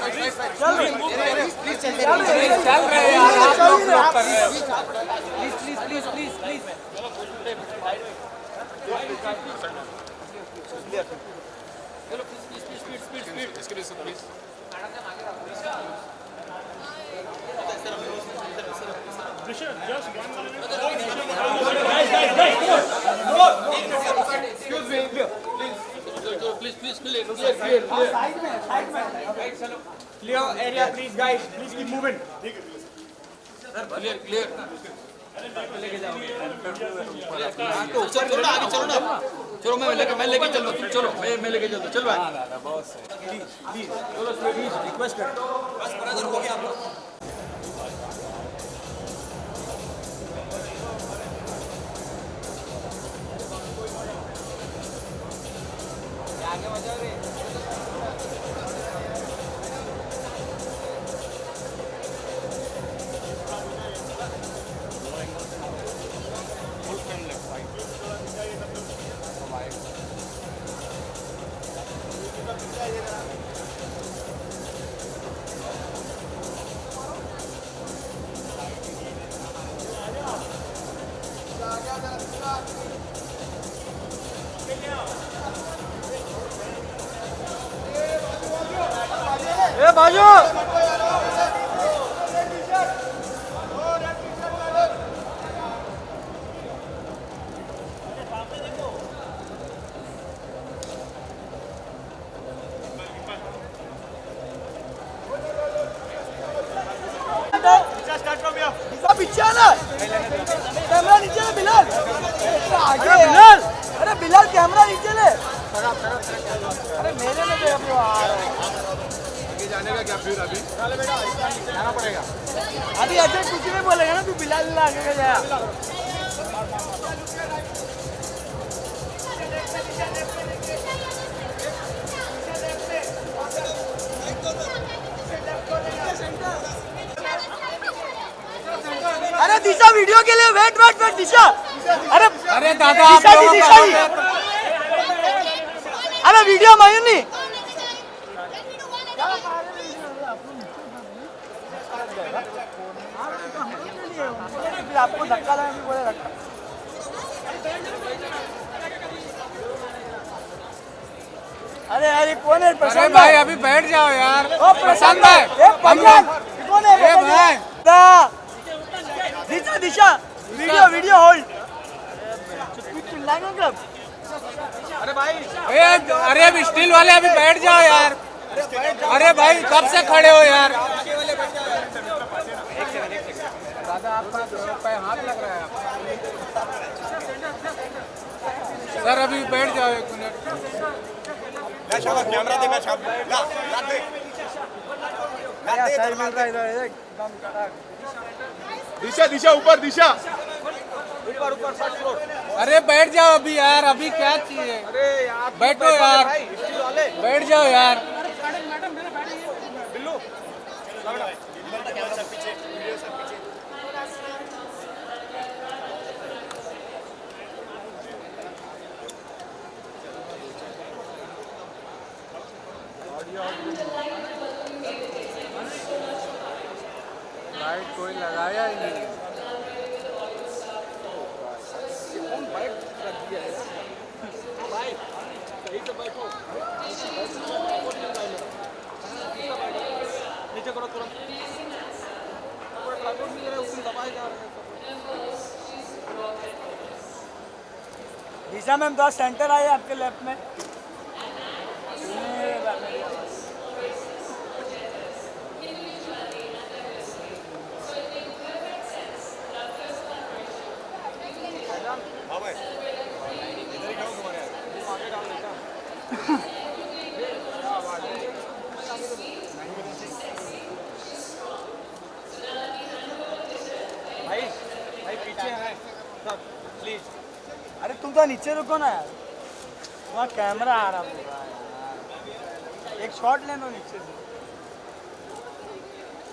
चल रहे यार आप लोग ब्लॉक कर रहे हो। प्लीज चलो स्पीड इसके लिए please. Clear area, please, guys. Please keep moving. Clear चलो मैं लेके चल तुम चलो मैं लेके चलता चल भाई Please, request करें. ए बाजू पीछे आना कैमरा नीचे ले बिलाल आगे बिलाल अरे बिलाल कैमरा नीचे ले अरे मेरे में जाने का क्या फिर अभी जाना पड़ेगा अभी ऐसे कुछ नहीं बोलेगा ना तू बिलाल आगे का जाया अरे दिशा वीडियो के लिए वेट दिशा अरे दादा दिशा अरे वीडियो मायूनी आपको धक्का लगा बोले धक्का अरे यार कौन है अरे भाई अभी बैठ जाओ यार प्रशांत है कौन है भाई दिशा वीडियो होल्ड चिल्लाएंगे कब अरे भाई अरे अब स्टील वाले अभी बैठ जाओ यार अरे भाई कब से खड़े हो यार दादा आपका हाथ लग रहा है सर अभी बैठ जाओ 1 मिनट कैमरा दे दिशा ऊपर दिशा ऊपर फर्स्ट फ्लोर अरे बैठ जाओ अभी यार अभी क्या चाहिए अरे यार बैठो यार बैठ जाओ यार बिल्लू लाइट कोई लगाया ही नहीं नीचे करो तुरंत दिशा मैम थोड़ा सेंटर आए आपके लेफ्ट में भाई पीछे हैं सब प्लीज अरे तुम तो नीचे रुको ना यार वहाँ कैमरा आ रहा पूरा यार एक शॉट ले लो नीचे से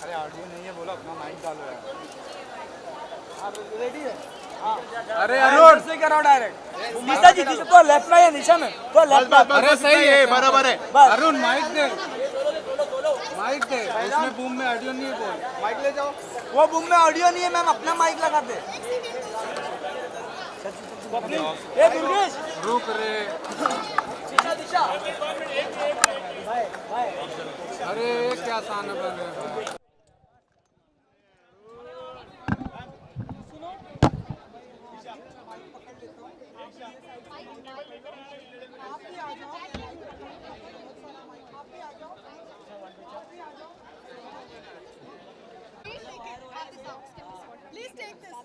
अरे ऑडियो नहीं है बोलो अपना माइक चालू है रेडी है अरे अरुण से करो डायरेक्ट निशा जी तो लेफ्ट में है निशा में तो लेफ्ट में अरे सही है बराबर है अरुण माइक दे माइक दे, उसमें बूम में ऑडियो नहीं है बोल। माइक ले जाओ। वो बूम में ऑडियो नहीं है मैम, अपना माइक लगा दे। ए दुर्गेश रुक रे। दिशा दिशा अरे क्या साना बन रहा है। Please take this.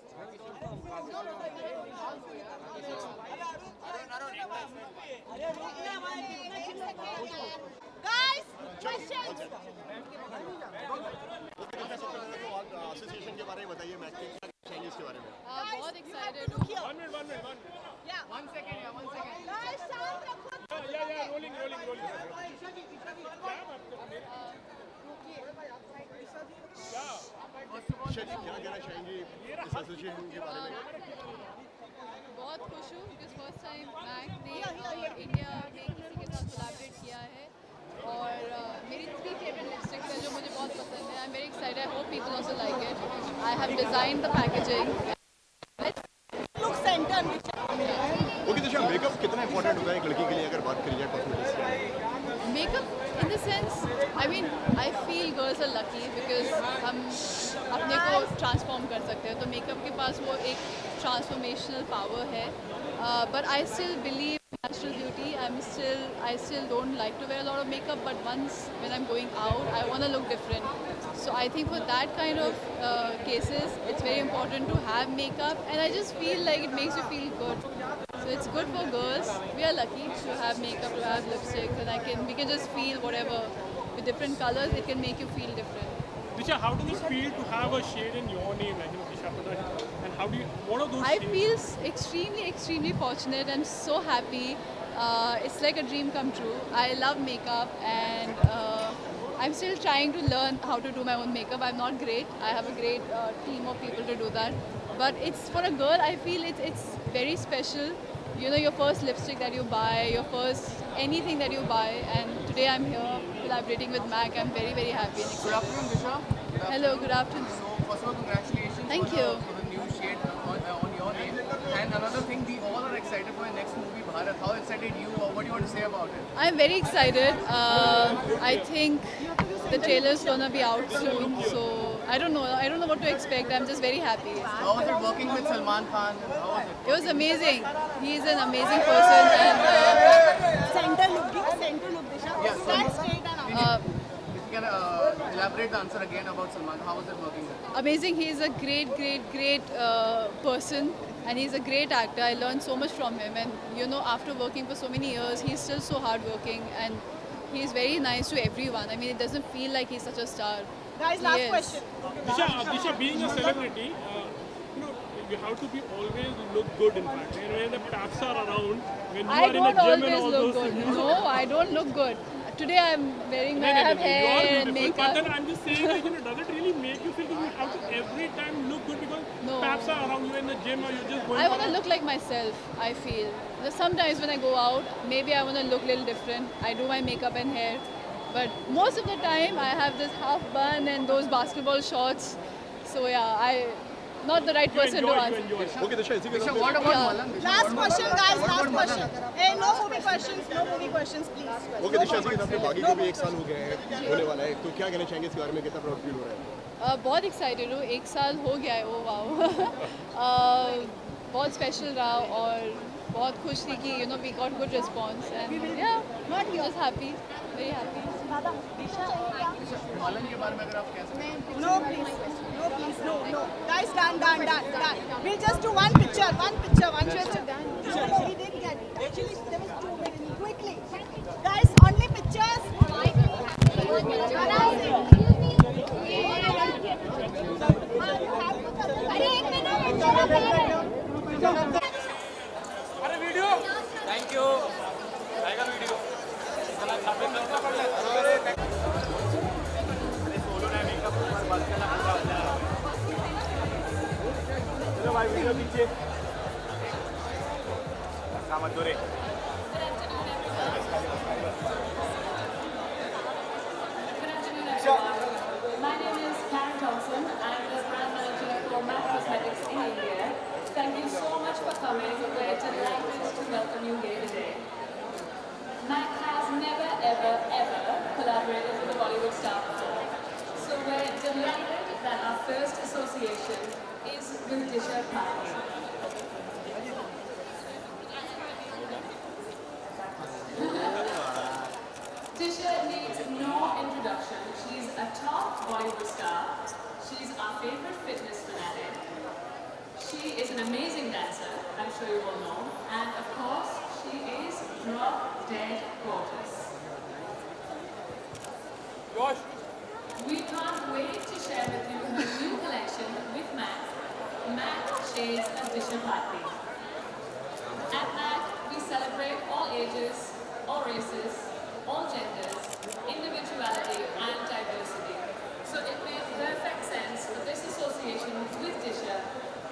Guys, questions. Association के बारे में बताइए, मैच के चेंजेस के बारे में। बहुत excited. Yeah. 1 second. Guys, शांत रखो. rolling. शैली, क्या कहना चाहेंगे इस एसोसिएशन के बारे में? बहुत खुश हूँ because first time मैक ने इंडिया में किसी के साथ कोलैबोरेट किया है और मेरी 3 फेवरेट लिपस्टिक्स हैं जो मुझे बहुत पसंद है. I am very excited. I hope people also like it. I have designed the packaging. Look centre. Okay Disha, makeup कितना इंपॉर्टेंट होता है एक लड़की के लिए अगर बात करी जाए कॉस्मेटिक्स की? Makeup, in the sense, I mean, I feel girls are lucky because हम अपने को ट्रांसफॉर्म कर सकते हैं. तो मेकअप के पास वो एक ट्रांसफॉर्मेशनल पावर है. But I still believe natural beauty. I still don't like to wear a lot of makeup. But once when I'm going out, I want to look different. So I think for that kind of cases, it's very important to have makeup. And I just feel like it makes you feel good. So it's good for girls. We are lucky to have makeup, to have lipstick, and we can just feel whatever with different colors. It can make you feel different. Disha, how does it feel to have a shade in your name, like Disha Pradhan? And what are those I shades? feel extremely fortunate. I'm so happy. It's like a dream come true. I love makeup and I'm still trying to learn how to do my own makeup. I'm not great. I have a great team of people to do that. But it's for a girl, I feel it's very special. You know, your first lipstick that you buy, your first anything that you buy. And today I'm here collaborating with MAC. I'm very, very happy. And Good afternoon, Disha. Hello, good afternoon. So, first of all, congratulations Thank for you. the new shade on your name. And another thing, we all are excited for your next movie, Bharat. How excited you are? What do you want to say about it? I'm very excited. I think the trailer's gonna be out soon, so I don't know what to expect. I'm just very happy. How was it working with Salman Khan? How was it? It was amazing. He's an amazing person, and Center look, Disha. Yes. Stand straight and up. If you can elaborate the answer again about Salman, how was it working with him? amazing. He's a great person, and he's a great actor. I learned so much from him, and you know, after working for so many years, he's still so hardworking, and he's very nice to everyone. I mean, it doesn't feel like he's such a star. Guys, He last is. question. Disha, being a celebrity, you have to be always look good. In fact, and when the paps are around, when you I are in a don't gym and always all look those good. things. No, I don't look good. Today I'm wearing my I have you are hair and beautiful. But then makeup. I'm just saying, like, does it really make you feel that you have to every time look good because No. paps are around you in the gym or you're just going? I want to look like myself, I feel. Sometimes when I go out, maybe I want to look a little different. I do my makeup and hair. But most of the time, I have this half bun and those basketball shorts. So yeah, not the right person to answer. Okay Disha, इसी के Disha, साथ what about Yeah. Malan? Disha, Last what question, about- guys. what Last about question. Malan? Hey, no movie questions, please. Okay Disha, इसी के साथ में बागी को भी 1 साल हो गया है होने वाला है, तो क्या कहना चाहेंगे इसके बारे में? कितना प्राउड फील हो रहा है? बहुत एक्साइटेड हूँ. 1 साल हो गया है. Oh wow. बहुत स्पेशल रहा और बहुत खुश थी कि we got good response and just happy, very happy. Malan के बारे में अगर आप कह सकें. No, please. No. Guys, done. We'll just do one picture. No, we didn't get it. Actually, there was 2 minutes. Quickly. Guys, only pictures. अरे 1 minute. अरे video thank you tiger video भाई वीडियो पीछे दिशा Bharti. Disha needs no introduction. She's a top Bollywood star. She's our favorite fitness fanatic. She is an amazing dancer, I'm sure you all know. And of course, she is drop dead gorgeous. जोश We can't wait to share with you her new collection with MAC. MAC Shades of Disha Bharti. At MAC, we celebrate all ages, all races, all genders, individuality and diversity. So it made perfect sense for this association with Disha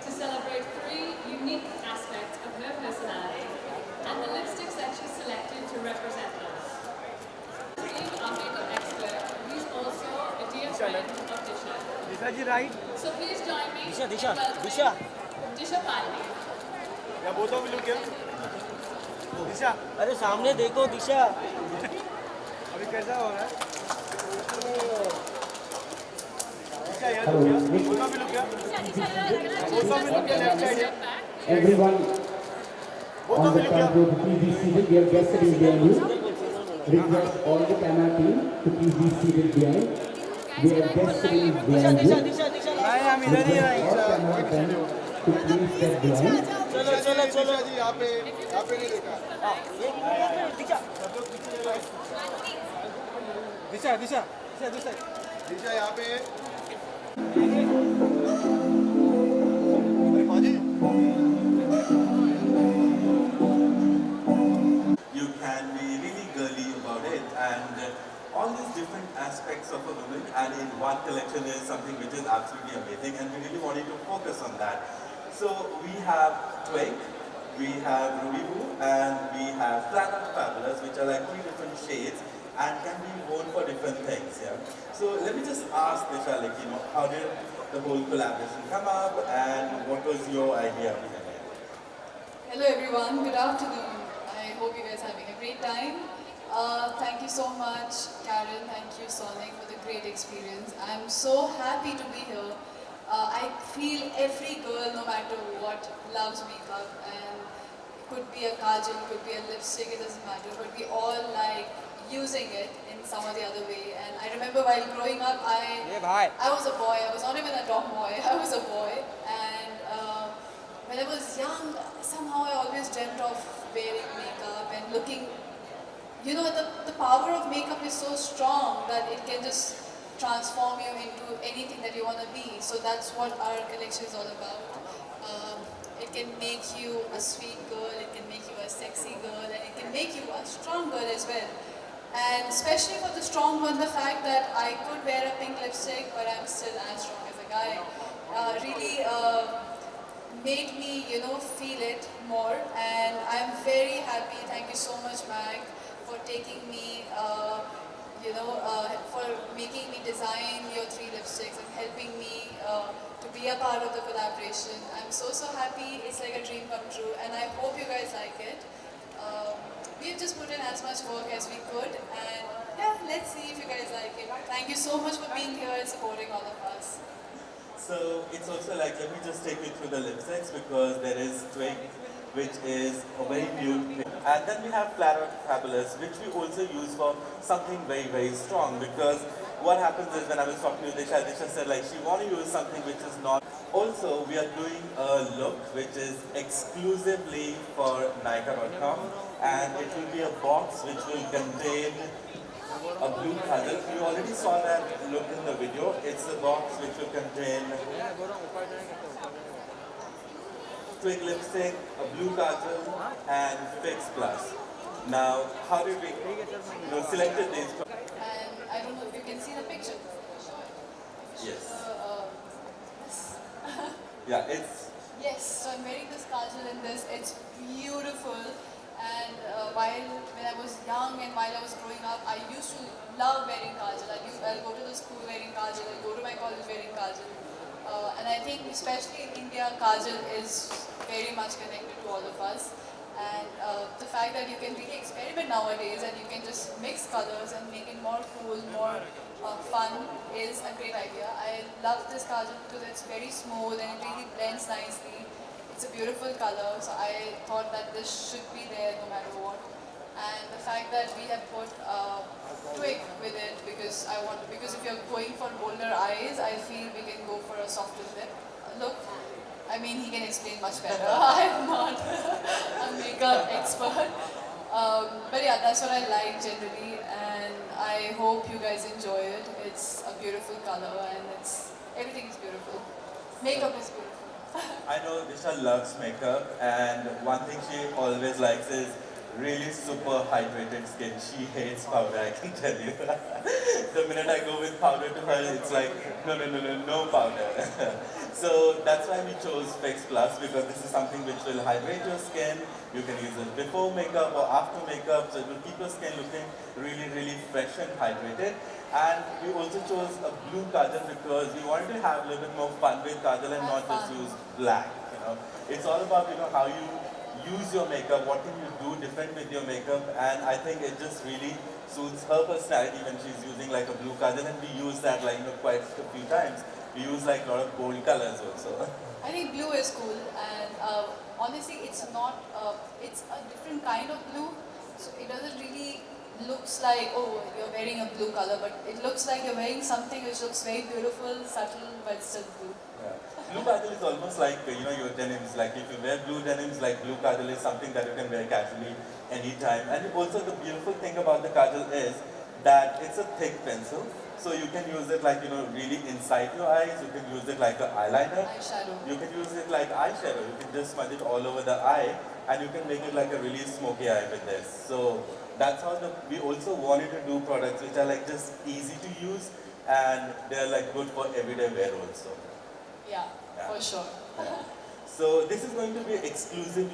to celebrate three unique aspects of her personality and the lipsticks that she selected to represent those. Being our makeup expert, he's also a dear friend of Disha. Disha ji right So please join me Disha, in Disha, welcoming Disha. Disha Bharti. या both of you क्या दिशा अरे सामने देखो दिशा अभी कैसा हो रहा है दिशा यार बोथ ऑफ यू क्या बोथ ऑफ यू क्या left side Everyone on the front row to please be seated. We have guests sitting behind you. Request all the camera team to please be seated behind. We have guests sitting behind you. भाई हम इधर ही हैं All camera team to please step behind. चलो चलो चलो जी यहाँ पे नहीं देखा दिशा दिशा दिशा दिशा दिशा यहाँ पे अरे पाजी You can be really girly about it, and all these different aspects of a woman and in one collection is something which is absolutely amazing, and we really wanted to focus on that. So we have Twig, we have Ruby Boo, and we have Flat and Fabulous, which are like 3 different shades and can be worn for different things. Yeah. So let me just ask Disha, like, you know, how did the whole collaboration come up, and what was your idea behind it? Hello everyone, good afternoon. I hope you guys are having a great time. Thank you so much, Karen, thank you, Sonic, for the great experience. I'm so happy to be here. I feel every girl, no matter what, loves makeup, and could be a kajal, could be a lipstick, it doesn't matter, but we all like using it in some or the other way. And I remember while growing up, I was a boy, I was not even a tomboy, I was a boy, and when I was young, somehow I always dreamt of wearing makeup and looking, you know, the power of makeup is so strong that it can just transform you into anything that you want to be. So that's what our collection is all about. It can make you a sweet girl, it can make you a sexy girl, and it can make you a strong girl as well. And especially for the strong one, the fact that I could wear a pink lipstick but I'm still as strong as a guy really made me, you know, feel it more. And I'm very happy. Thank you so much, Mag, for taking me, for making me design your 3 lipsticks and helping me to be a part of the collaboration. I'm so happy. It's like a dream come true, and I hope you guys like it. We've just put in as much work as we could, and yeah, let's see if you guys like it. Thank you so much for being here and supporting all of us. So it's also like, let me just take you through the lipsticks, because there is Twig, which is a very nude pink. And then we have Flat and Fabulous, which we also use for something very, very strong, because what happens is when I was talking to Disha, Disha said like she want to use something which is not. Also, we are doing a look which is exclusively for Nykaa.com, and it will be a box which will contain a blue color. You already saw that look in the video. It's a box which will contain Twig lipstick, a blue kajal, and Fix Plus. Now, how did we selected these? And I don't know if you can see the picture. Yes. Yes. Yeah, it's. Yes, so I'm wearing this kajal in this. It's beautiful. And when I was young and while I was growing up, I used to love wearing kajal. I'll go to the school wearing kajal. I'll go to my college wearing kajal. And I think especially in India, kajal is very much connected to all of us. And the fact that you can really experiment nowadays and you can just mix colors and make it more cool, more fun, is a great idea. I love this kajal because it's very smooth and it really blends nicely. It's a beautiful color, so I thought that this should be there no matter what. And the fact that we have put twig with it because if you're going for bolder eyes, I feel we can go for a softer lip look. I mean, he can explain much better. I'm not a makeup expert. But yeah, that's what I like generally, and I hope you guys enjoy it. It's a beautiful color, and everything is beautiful. Makeup is beautiful. I know Disha loves makeup, and one thing she always likes is really super hydrated skin. She hates powder, I can tell you. The minute I go with powder to her, it's like, no powder. So that's why we chose Fix Plus, because this is something which will hydrate your skin. You can use it before makeup or after makeup, so it will keep your skin looking really, really fresh and hydrated. And we also chose a blue kajal because we wanted to have a little bit more fun with kajal and not just use black. It's all about how you use your makeup, what can you do different with your makeup, and I think it just really suits her personality when she's using like a blue kajal, and we use that quite a few times. We use like a lot of bold colors also. I think blue is cool, and honestly, it's not. It's a different kind of blue, so it doesn't really looks like you're wearing a blue color, but it looks like you're wearing something which looks very beautiful, subtle, but still blue. Yeah. Blue kajal is almost like your denims. Like if you wear blue denims, like blue kajal is something that you can wear casually anytime. And also the beautiful thing about the kajal is that it's a thick pencil. So you can use it like, really inside your eyes. You can use it like an eyeliner. Eyeshadow. You can use it like eyeshadow. You can just smudge it all over the eye, and you can make it like a really smoky eye with this. So that's how we also wanted to do products which are like just easy to use, and they're like good for everyday wear also. Yeah, for sure. Yeah. So this is going to be exclusive.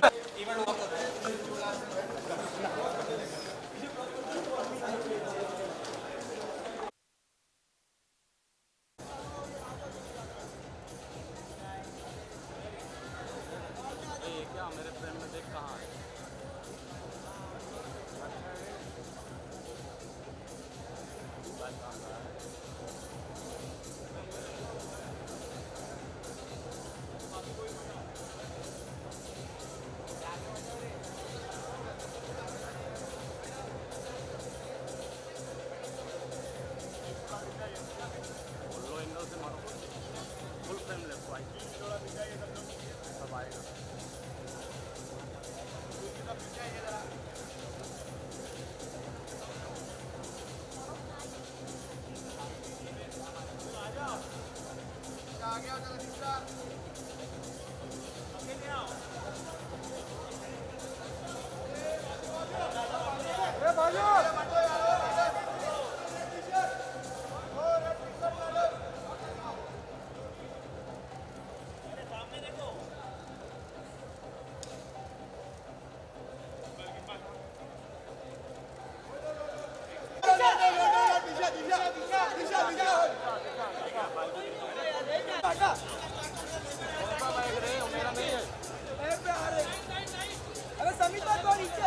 अरे समिता को नीचे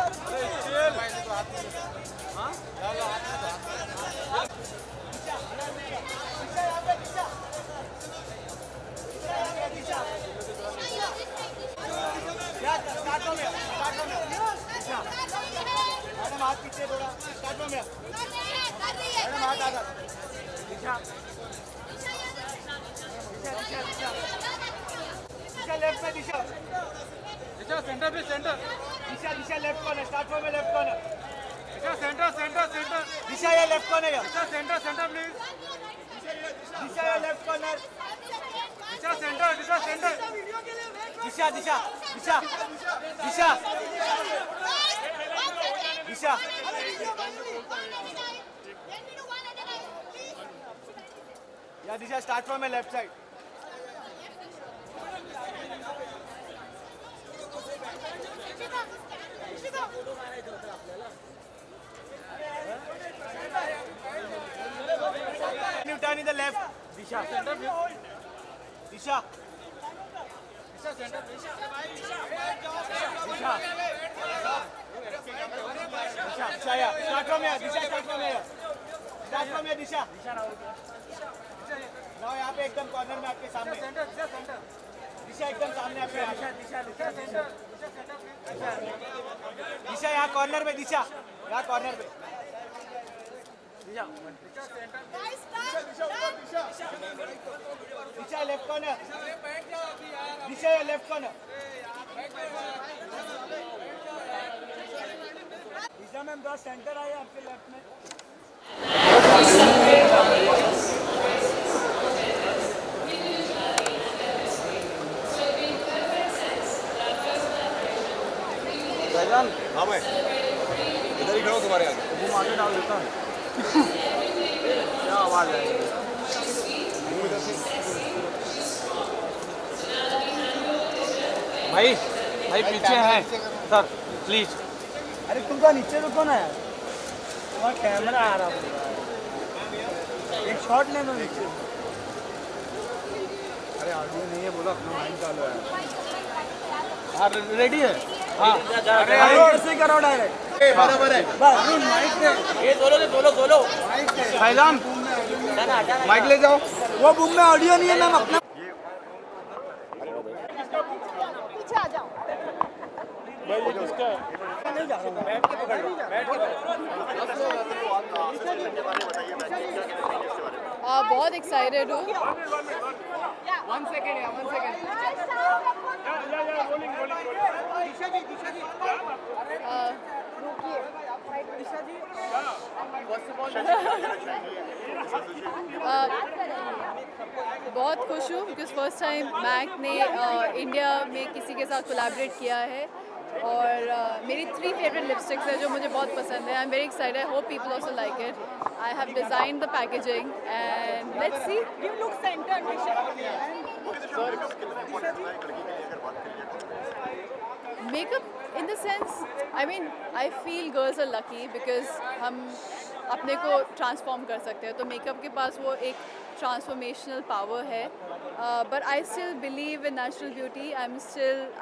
हाथ पीछे थोड़ा start में madam हाथ आगे Disha left में दिशा सेंटर पे centre Disha left corner start में left corner Disha centre Disha ये left corner Disha centre please Disha ये left corner Disha centre Disha या Disha start from my left side You turn in the left. Disha. Center. Disha. Center. Disha. Disha. Start from here. Disha. Start from here. Disha. एकदम corner में आपके सामने centre दिशा एकदम सामने आपके दिशा यहाँ कॉर्नर में दिशा यहाँ कॉर्नर में दिशा लेफ्ट कॉर्नर दिशा लेफ्ट कॉर्नर दिशा मैम थोड़ा सेंटर आए आपके लेफ्ट में हाँ भाई इधर ही खड़ा तुम्हारे आगे वो आगे डाल देता है क्या आवाज आएगी भाई भाई पीछे हैं सर प्लीज अरे तुम तो नीचे रुको ना यार तुम्हारा कैमरा आ रहा है एक शॉट लेना नीचे अरे ऑडियो नहीं है बोलो अपना माइंड चालू है हाँ रेडी है हाँ अरे ऐसे ही करो डायरेक्ट बराबर है बस माइक से ये सोलो माइक से फैजान माइक ले जाओ वो बुम में ऑडियो नहीं है मैम अपना पीछे आ जाओ भाई ये किसका है? नहीं जा रहा हूँ बैठ के पकड़ लो बैठ के बहुत एक्साइटेड हूँ One second. बहुत खुश हूँ बिकॉज फर्स्ट टाइम मैक ने इंडिया में किसी के साथ कोलैबोरेट किया है और मेरी 3 फेवरेट लिपस्टिक्स है जो मुझे बहुत पसंद है I am very excited I hope people also like it I have design the packaging and let's see You look centered, Disha. Makeup in the sense, I mean, I feel girls are lucky because हम अपने को transform कर सकते हैं तो makeup के पास वो एक ट्रांसफॉर्मेशनल पावर है but I still believe in natural beauty.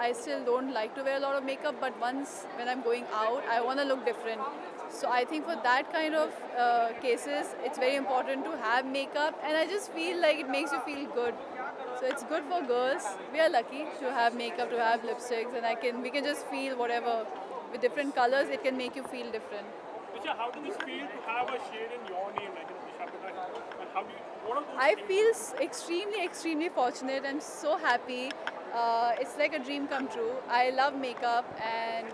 I still don't like to wear a lot of makeup but once when I'm going out I want to look different. So I think for that kind of cases it's very important to have makeup and I just feel like it makes you feel good. So it's good for girls. We are lucky to have makeup, to have lipsticks, and we can just feel whatever with different colors. It can make you feel different. Disha, how does it feel to have a shade in your name, like Disha Prakash? And how do you? What are those I feel extremely fortunate. I'm so happy. It's like a dream come true. I love makeup and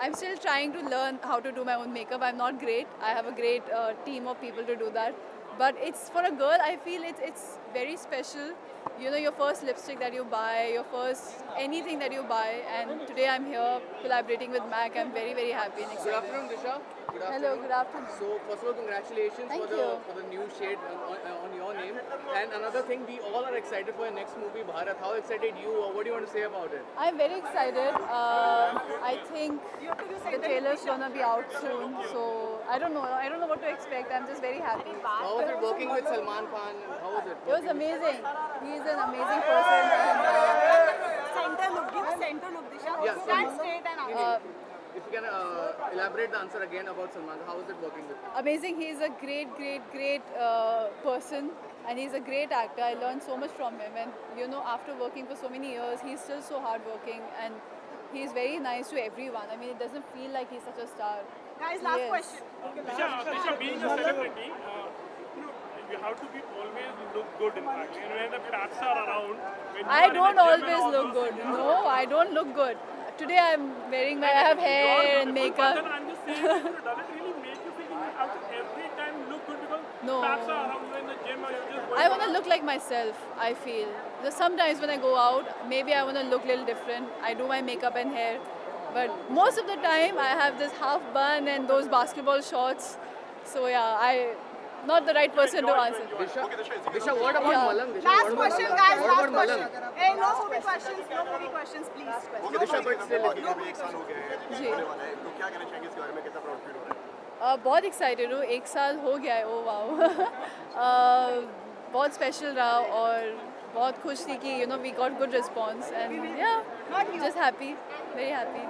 I'm still trying to learn how to do my own makeup. I'm not great. I have a great team of people to do that. But it's for a girl, I feel it's very special. You know, your first lipstick that you buy, your first anything that you buy. And today I'm here collaborating with MAC. I'm very, very happy and Good excited. afternoon, Disha. Good afternoon. Hello, good afternoon. So first of all, congratulations Thank for you. the new shade on your name. And another thing, we all are excited for your next movie, Bharat. How excited you? What do you want to say about it? I'm very excited. I think the trailer's gonna be out soon, so I don't know what to expect. I'm just very happy. How was it working with Salman Khan? How was it? It was amazing. He's an amazing person. And, Center look, give center look, Disha. Yeah, Stand straight and out. If you can elaborate the answer again about Salman, how was it working with him? amazing. He's a great person, and he's a great actor. I learned so much from him, and you know, after working for so many years, he's still so hardworking, and he's very nice to everyone. I mean, it doesn't feel like he's such a star. Guys, He last is. question. Disha, being a celebrity, you have to be always look good. In fact, when the taps are around, when you I are in don't the gym and always all look those good. things, No, I don't look good. Today I'm wearing I have hair and But makeup. then I'm just saying, does it really make you feel you have to every time look good because No. taps are around in the gym or you're just going I want to look like myself, I feel. Just sometimes when I go out, maybe I want to look a little different. I do my makeup and hair. But most of the time, I have this half bun and those basketball shorts. So yeah, not the right person to answer. Disha, what about Yeah. Malang? Disha, Last what about question, Malang? guys. What Last about Malang? question. Hey, no movie questions, please. Okay, Disha, but still, बाकी भी एक साल हो गया है जी। होने वाला है तो क्या कहना चाहेंगे इसके बारे में कितना प्राउड फील हो रहा है बहुत एक्साइटेड हूँ 1 साल हो गया है ओ वाओ बहुत स्पेशल रहा और बहुत खुश थी कि you know we got good response and yeah just happy very happy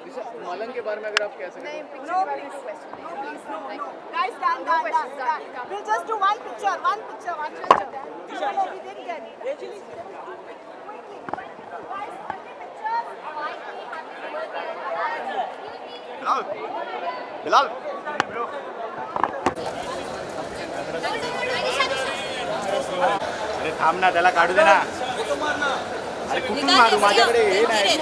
Disha, Malang के बारे में अगर आप कह सकें तो No, please. No, please, no. Guys, done. We'll just do one picture. picture, one picture. No, we didn't get it. Actually, there was two pictures. Quickly. Guys, only pictures. Bilal अरे थांब ना त्याला काढू दे ना अरे कुठून मारू माझ्याकडे हे नाही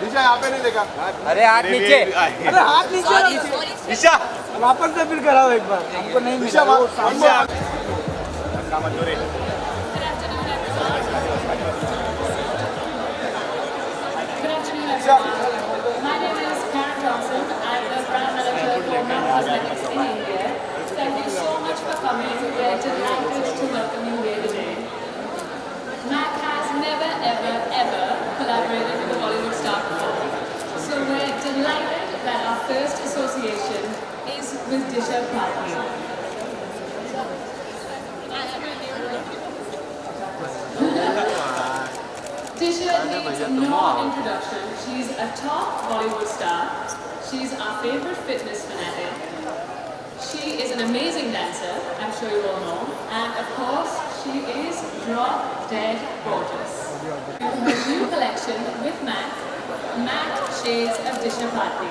दिशा यहाँ पे नहीं देखा अरे हाथ नीचे अरे हाथ नीचे दिशा वापस से फिर कराओ एक बार हमको नहीं दिशा My name is Karen Johnson. I'm the brand manager for MAC Cosmetics in India. Thank you so much for coming. We're delighted to welcome you here today. MAC has never, ever, ever collaborated with a Bollywood star before. So we're delighted that our first association is with Disha Bharti. Disha needs no introduction. She's a top Bollywood star. She's our favorite fitness fanatic. She is an amazing dancer, I'm sure you all know. And of course, she is drop dead gorgeous. Her new collection with MAC, MAC Shades of Disha Bharti.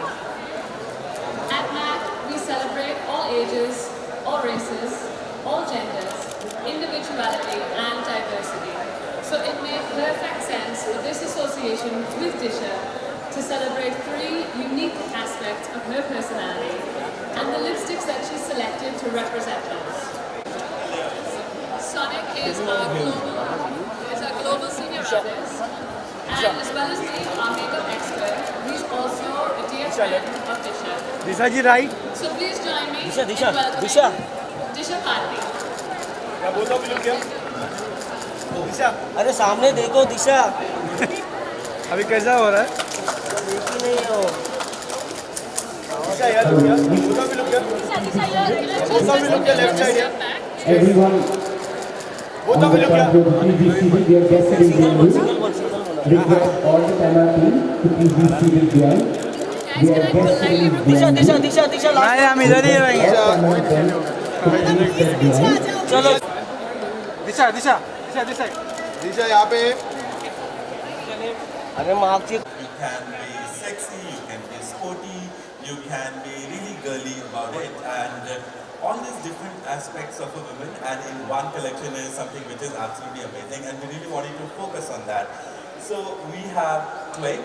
At MAC, we celebrate all ages, all races, all genders, individuality and diversity. So it made perfect sense for this association with Disha to celebrate 3 unique aspects of her personality and the lipsticks that she selected to represent us. Sonic is our global senior artist, and as well as being our makeup expert, he's also a dear friend of Disha. Disha ji right So please join me in welcoming Disha Bharti. क्या बोलता हूँ क्या दिशा अरे सामने देखो दिशा अभी कैसा हो रहा है दिशा यार क्या बोलता भी लोग क्या बोलता भी लोग क्या लेफ्ट साइड यार Everyone बोलता on भी the लोग क्या front row to please be seated. We are guests sitting behind you. Request all the camera team to please be seated behind. We are guests sitting behind you. नहीं हम इधर ही रहेंगे चलो दिशा दिशा दिशा दिशा दिशा यहाँ पे अरे माफ जी You can be sexy, you can be sporty, you can be really girly about it, and all these different aspects of a woman, and in one collection is something which is absolutely amazing, and we really wanted to focus on that. So we have Twig,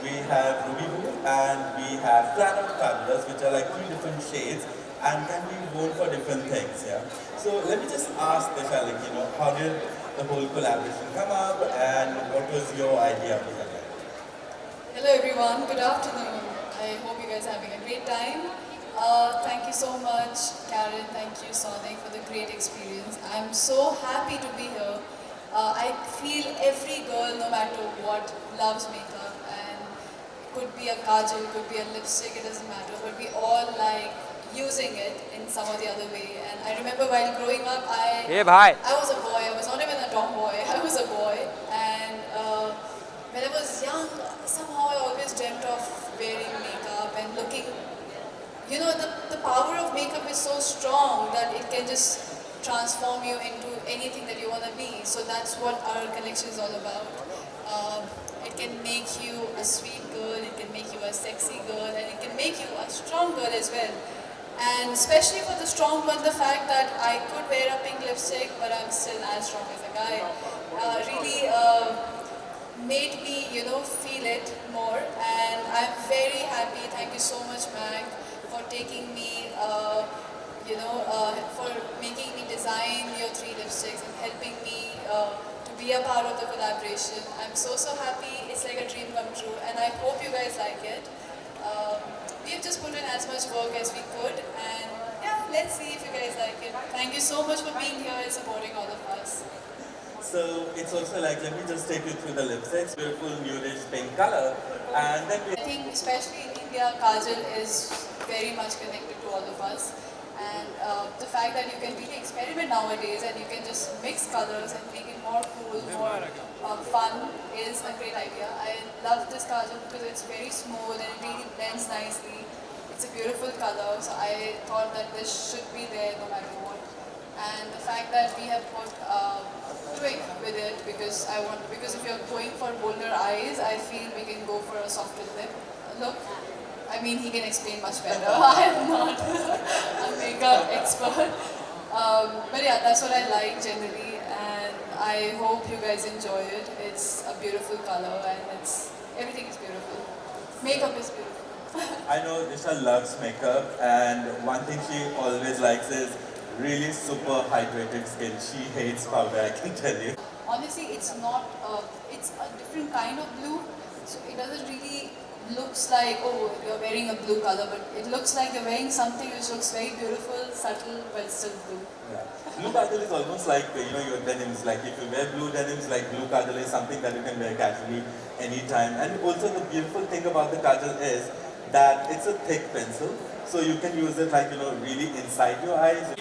we have Ruby Woo, and we have Planet Fabulous, which are like 3 different shades and can be worn for different things. Yeah. So let me just ask Disha, like, how did the whole collaboration come up, and what was your idea behind it? Hello everyone, good afternoon. I hope you guys are having a great time. Thank you so much, Karen. Thank you, Sonic, for the great experience. I'm so happy to be here. I feel every girl, no matter what, loves makeup, and could be a kajal, could be a lipstick, it doesn't matter, but we all like using it in some or the other way. And I remember while growing up, I was a boy. I was not even a tomboy. I was a boy, and when I was young, somehow I always dreamt of wearing makeup and looking. The power of makeup is so strong that it can just transform you into anything that you want to be. So that's what our collection is all about. It can make you a sweet girl, it can make you a sexy girl, and it can make you a strong girl as well. And especially for the strong one, the fact that I could wear a pink lipstick, but I'm still as strong as a guy, really made me, feel it more. And I'm very happy. Thank you so much, Mac, for taking me, for making me design your 3 lipsticks and helping me to be a part of the collaboration. I'm so happy. It's like a dream come true, and I hope you guys like it. We've just put in as much work as we could, and yeah, let's see if you guys like it. Thank you so much for being here and supporting all of us. So it's also like, let me just take you through the lipsticks, beautiful nudish pink color, and then we I think especially in India, kajal is very much connected to all of us, and the fact that you can really experiment nowadays and you can just mix colors and make it more cool, more fun is a great idea. I love this kajal because it's very smooth and it really blends nicely. It's a beautiful color, so I thought that this should be there no matter what. And the fact that we have put twig with it because if you're going for bolder eyes, I feel we can go for a softer lip look. I mean, he can explain much better. I am not a makeup expert. But yeah, that's what I like generally, and I hope you guys enjoy it. It's a beautiful color, and everything is beautiful. Makeup is beautiful. I know Disha loves makeup, and one thing she always likes is really super hydrated skin. She hates powder, I can tell you. Honestly, it's not. It's a different kind of blue, so it doesn't really looks like, oh, you're wearing a blue color, but it looks like you're wearing something which looks very beautiful, subtle, but still blue. Yeah. Blue kajal is almost like, your denims. Like if you wear blue denims, like blue kajal is something that you can wear casually anytime. And also the beautiful thing about the kajal is that it's a thick pencil, so you can use it like, really inside your eyes.